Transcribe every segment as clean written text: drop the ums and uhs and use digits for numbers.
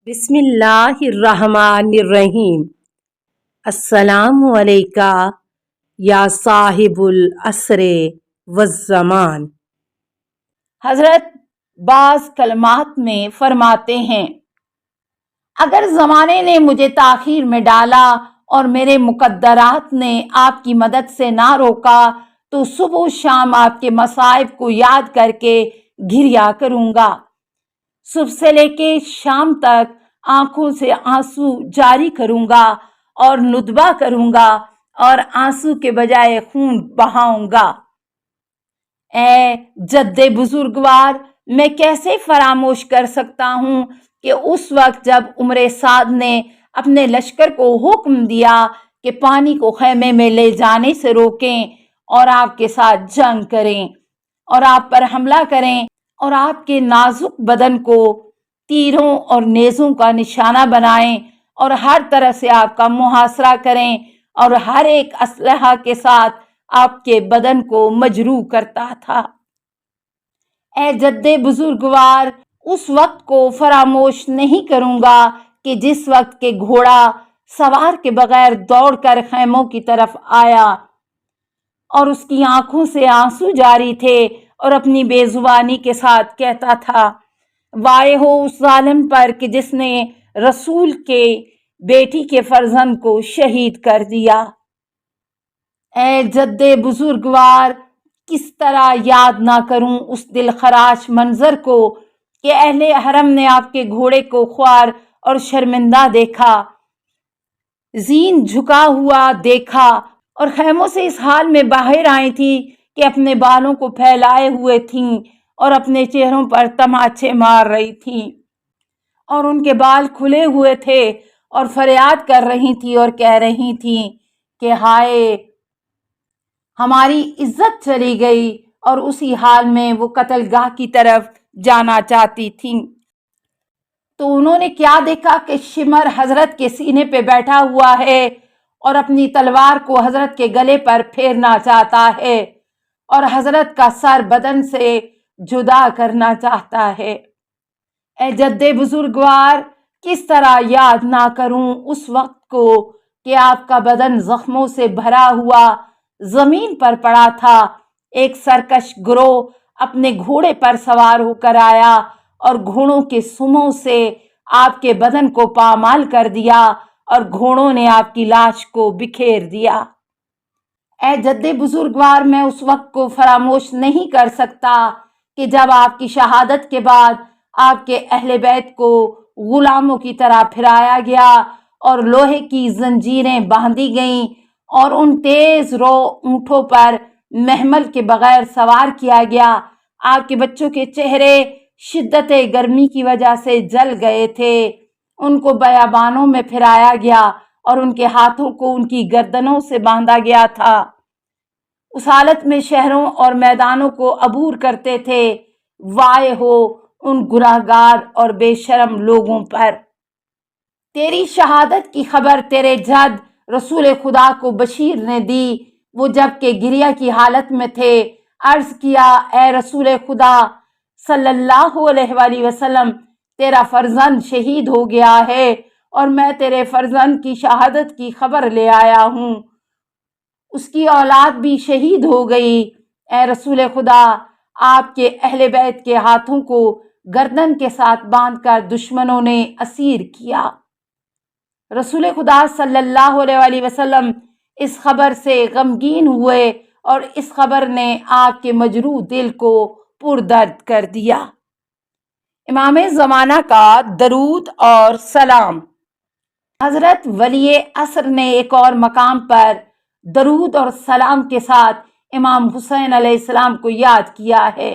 بسم اللہ الرحمن الرحیم۔ السلام علیکہ یا صاحب العصر والزمان۔ حضرت بعض کلمات میں فرماتے ہیں، اگر زمانے نے مجھے تاخیر میں ڈالا اور میرے مقدرات نے آپ کی مدد سے نہ روکا تو صبح و شام آپ کے مصائب کو یاد کر کے گریا کروں گا۔ صبح سے لے کے شام تک آنکھوں سے آنسو جاری کروں گا اور ندبہ کروں گا اور آنسو کے بجائے خون بہاؤں گا۔ اے جد بزرگوار، میں کیسے فراموش کر سکتا ہوں کہ اس وقت جب عمر سعد نے اپنے لشکر کو حکم دیا کہ پانی کو خیمے میں لے جانے سے روکیں اور آپ کے ساتھ جنگ کریں اور آپ پر حملہ کریں اور آپ کے نازک بدن کو تیروں اور نیزوں کا نشانہ بنائیں اور ہر طرح سے آپ کا محاصرہ کریں اور ہر ایک اسلحہ کے ساتھ آپ کے بدن کو مجروح کرتا تھا۔ اے جد بزرگوار، اس وقت کو فراموش نہیں کروں گا کہ جس وقت کے گھوڑا سوار کے بغیر دوڑ کر خیموں کی طرف آیا اور اس کی آنکھوں سے آنسو جاری تھے اور اپنی بے زبانی کے ساتھ کہتا تھا، وائے ہو اس ظالم پر کہ جس نے رسول کے بیٹی کے فرزند کو شہید کر دیا۔ اے جد بزرگوار، کس طرح یاد نہ کروں اس دل خراش منظر کو کہ اہل حرم نے آپ کے گھوڑے کو خوار اور شرمندہ دیکھا، زین جھکا ہوا دیکھا اور خیموں سے اس حال میں باہر آئی تھی کہ اپنے بالوں کو پھیلائے ہوئے تھیں اور اپنے چہروں پر تماچے مار رہی تھیں اور ان کے بال کھلے ہوئے تھے اور فریاد کر رہی تھی اور کہہ رہی تھیں کہ ہائے، ہماری عزت چلی گئی، اور اسی حال میں وہ قتل گاہ کی طرف جانا چاہتی تھیں۔ تو انہوں نے کیا دیکھا کہ شمر حضرت کے سینے پہ بیٹھا ہوا ہے اور اپنی تلوار کو حضرت کے گلے پر پھیرنا چاہتا ہے اور حضرت کا سر بدن سے جدا کرنا چاہتا ہے۔ اے جد بزرگوار، کس طرح یاد نہ کروں اس وقت کو کہ آپ کا بدن زخموں سے بھرا ہوا زمین پر پڑا تھا۔ ایک سرکش گروہ اپنے گھوڑے پر سوار ہو کر آیا اور گھوڑوں کے سموں سے آپ کے بدن کو پامال کر دیا اور گھوڑوں نے آپ کی لاش کو بکھیر دیا۔ اے جد بزرگوار، میں اس وقت کو فراموش نہیں کر سکتا کہ جب آپ کی شہادت کے بعد آپ کے اہل بیت کو غلاموں کی طرح پھرایا گیا اور لوہے کی زنجیریں باندھی گئیں اور ان تیز رو اونٹوں پر محمل کے بغیر سوار کیا گیا۔ آپ کے بچوں کے چہرے شدت گرمی کی وجہ سے جل گئے تھے، ان کو بیابانوں میں پھرایا گیا اور ان کے ہاتھوں کو ان کی گردنوں سے باندھا گیا تھا۔ اس حالت میں شہروں اور میدانوں کو عبور کرتے تھے۔ وائے ہو ان گناہگار اور بے شرم لوگوں پر۔ تیری شہادت کی خبر تیرے جد رسول خدا کو بشیر نے دی۔ وہ جب کہ گریہ کی حالت میں تھے، عرض کیا، اے رسول خدا صلی اللہ علیہ وآلہ وسلم، تیرا فرزند شہید ہو گیا ہے اور میں تیرے فرزند کی شہادت کی خبر لے آیا ہوں، اس کی اولاد بھی شہید ہو گئی۔ اے رسول خدا، آپ کے اہل بیت کے ہاتھوں کو گردن کے ساتھ باندھ کر دشمنوں نے اسیر کیا۔ رسول خدا صلی اللہ علیہ وآلہ وسلم اس خبر سے غمگین ہوئے اور اس خبر نے آپ کے مجروح دل کو پردرد کر دیا۔ امام زمانہ کا درود اور سلام۔ حضرت ولی عصر نے ایک اور مقام پر درود اور سلام کے ساتھ امام حسین علیہ السلام کو یاد کیا ہے۔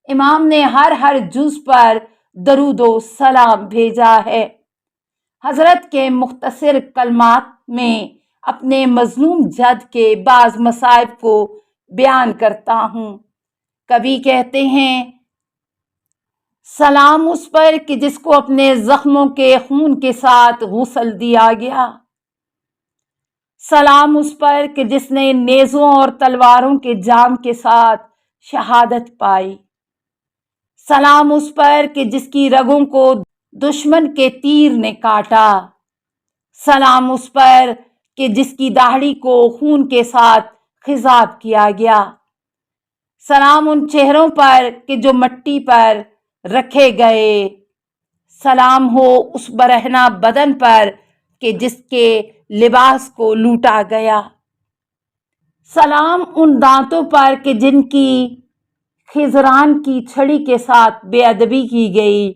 امام نے ہر جز پر درود و سلام بھیجا ہے۔ حضرت کے مختصر کلمات میں اپنے مظلوم جد کے بعض مصائب کو بیان کرتا ہوں۔ کبھی کہتے ہیں، سلام اس پر کہ جس کو اپنے زخموں کے خون کے ساتھ غسل دیا گیا، سلام اس پر کہ جس نے نیزوں اور تلواروں کے جام کے ساتھ شہادت پائی، سلام اس پر کہ جس کی رگوں کو دشمن کے تیر نے کاٹا، سلام اس پر کہ جس کی داڑھی کو خون کے ساتھ خضاب کیا گیا، سلام ان چہروں پر کہ جو مٹی پر رکھے گئے، سلام ہو اس برہنہ بدن پر کہ جس کے لباس کو لوٹا گیا، سلام ان دانتوں پر کہ جن کی خضران کی چھڑی کے ساتھ بے ادبی کی گئی،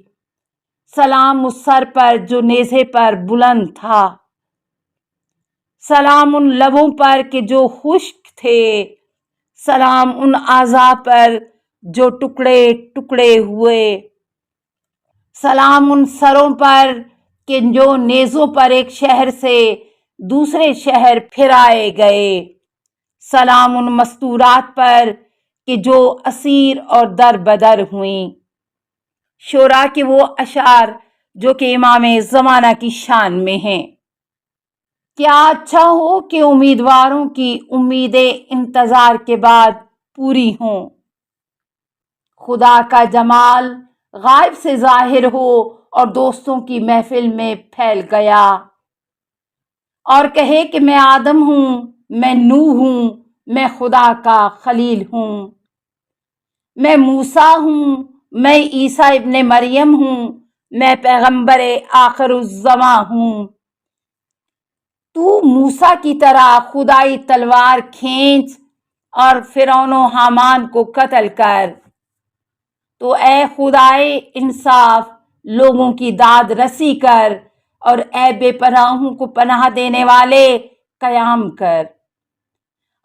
سلام اس سر پر جو نیزے پر بلند تھا، سلام ان لبوں پر کہ جو خشک تھے، سلام ان اعضاء پر جو ٹکڑے ٹکڑے ہوئے، سلام ان سروں پر کہ جو نیزوں پر ایک شہر سے دوسرے شہر پھرائے گئے، سلام ان مستورات پر کہ جو اسیر اور در بدر ہوئیں۔ شعراء کے وہ اشعار جو کہ امام زمانہ کی شان میں ہیں۔ کیا اچھا ہو کہ امیدواروں کی امیدیں انتظار کے بعد پوری ہوں، خدا کا جمال غائب سے ظاہر ہو اور دوستوں کی محفل میں پھیل گیا، اور کہے کہ میں آدم ہوں، میں نوح ہوں، میں خدا کا خلیل ہوں، میں موسیٰ ہوں، میں عیسیٰ ابن مریم ہوں، میں پیغمبر آخر الزماں ہوں۔ تو موسیٰ کی طرح خدائی تلوار کھینچ اور فرعون و حامان کو قتل کر۔ تو اے خدائے انصاف لوگوں کی داد رسی کر، اور اے بے پناہوں کو پناہ دینے والے قیام کر۔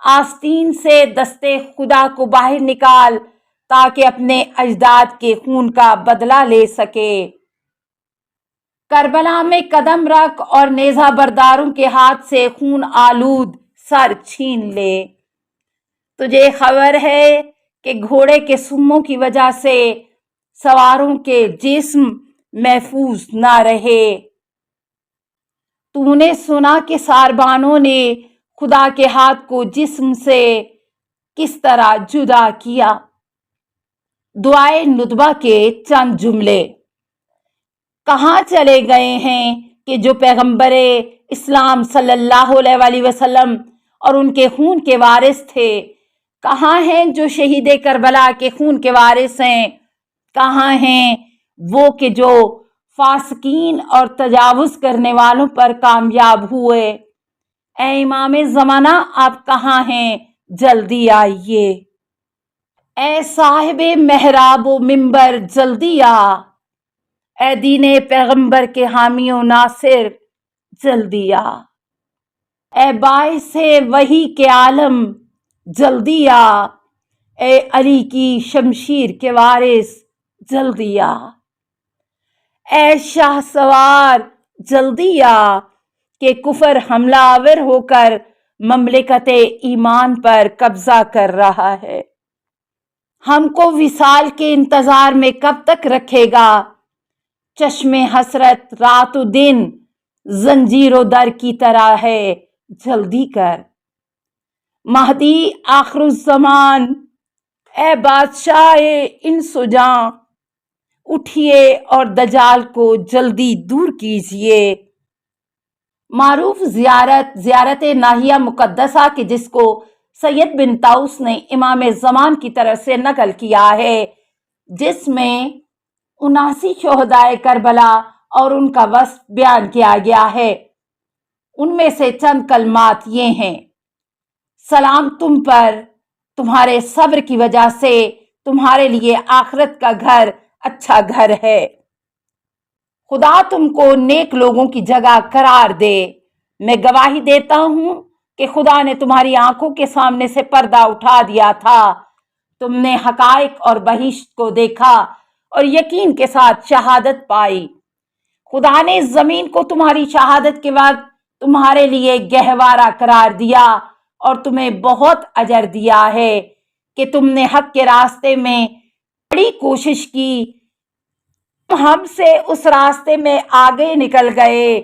آستین سے دستے خدا کو باہر نکال تاکہ اپنے اجداد کے خون کا بدلہ لے سکے۔ کربلا میں قدم رکھ اور نیزہ برداروں کے ہاتھ سے خون آلود سر چھین لے۔ تجھے خبر ہے کہ گھوڑے کے سموں کی وجہ سے سواروں کے جسم محفوظ نہ رہے۔ تو نے سنا کہ ساربانوں نے خدا کے ہاتھ کو جسم سے کس طرح جدا کیا۔ دعائے ندبہ کے چند جملے۔ کہاں چلے گئے ہیں کہ جو پیغمبر اسلام صلی اللہ علیہ وآلہ وسلم اور ان کے خون کے وارث تھے؟ کہاں ہیں جو شہید کربلا کے خون کے وارث ہیں؟ کہاں ہیں وہ کہ جو فاسقین اور تجاوز کرنے والوں پر کامیاب ہوئے؟ اے امام زمانہ آپ کہاں ہیں؟ جلدی آئیے۔ اے صاحب محراب و منبر جلدی آ۔ اے دین پیغمبر کے حامی و ناصر جلدی آ۔ اے باعث وحی کے عالم جلدی آ۔ اے علی کی شمشیر کے وارث جلدی آ۔ اے شاہ سوار جلدی آ کہ کفر حملہ آور ہو کر مملکت ایمان پر قبضہ کر رہا ہے۔ ہم کو وصال کے انتظار میں کب تک رکھے گا؟ چشم حسرت رات و دن زنجیر و در کی طرح ہے، جلدی کر۔ مہدی آخر الزمان، اے بادشاہ انس و جاں، اٹھیے اور دجال کو جلدی دور کیجیے۔ معروف زیارت ناحیہ مقدسہ کہ جس کو سید بن طاؤس نے امام زمان کی طرف سے نقل کیا ہے، جس میں 79 شہدائے کربلا اور ان کا وصف بیان کیا گیا ہے، ان میں سے چند کلمات یہ ہیں: سلام تم پر، تمہارے صبر کی وجہ سے تمہارے لیے آخرت کا گھر اچھا گھر ہے۔ خدا تم کو نیک لوگوں کی جگہ قرار دے۔ میں گواہی دیتا ہوں کہ خدا نے تمہاری آنکھوں کے سامنے سے پردہ اٹھا دیا تھا، تم نے حقائق اور بہشت کو دیکھا اور یقین کے ساتھ شہادت پائی۔ خدا نے اس زمین کو تمہاری شہادت کے بعد تمہارے لیے گہوارہ قرار دیا اور تمہیں بہت اجر دیا ہے کہ تم نے حق کے راستے میں بڑی کوشش کی۔ ہم سے اس راستے میں آگے نکل گئے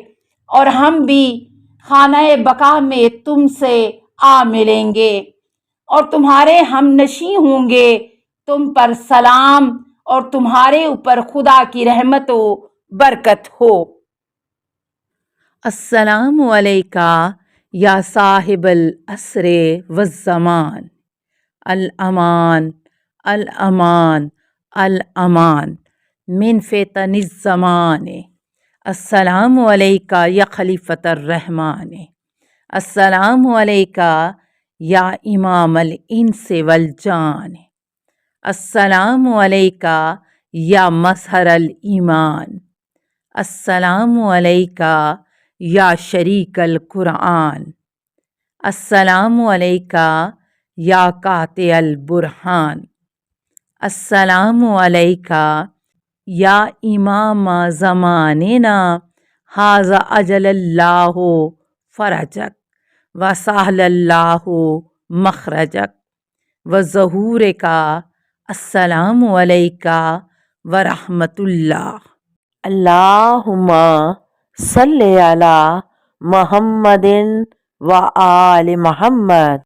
اور ہم بھی خانہ بقا میں تم سے آ ملیں گے اور تمہارے ہم نشیں ہوں گے۔ تم پر سلام اور تمہارے اوپر خدا کی رحمت و برکت ہو۔ السلام علیکہ یا صاحب العصر والزمان، الامان الامان الامان من فتن الزمان۔ السلام علیکہ یا خلیفۃ الرحمن، السلام علیکہ یا امام الانس والجان، السلام علیکہ یا مظہر الایمان، السلام علیکہ یا شریک القرآن، السلام علیکہ یا قاطع البرہان، السلام علیکہ یا امام زماننا، ھذا اجل اللہ فرجک وسہل اللہ مخرجک وظہورک، السلام علیکہ ورحمۃ اللہ۔ اللہم صلی علی محمد و آل محمد۔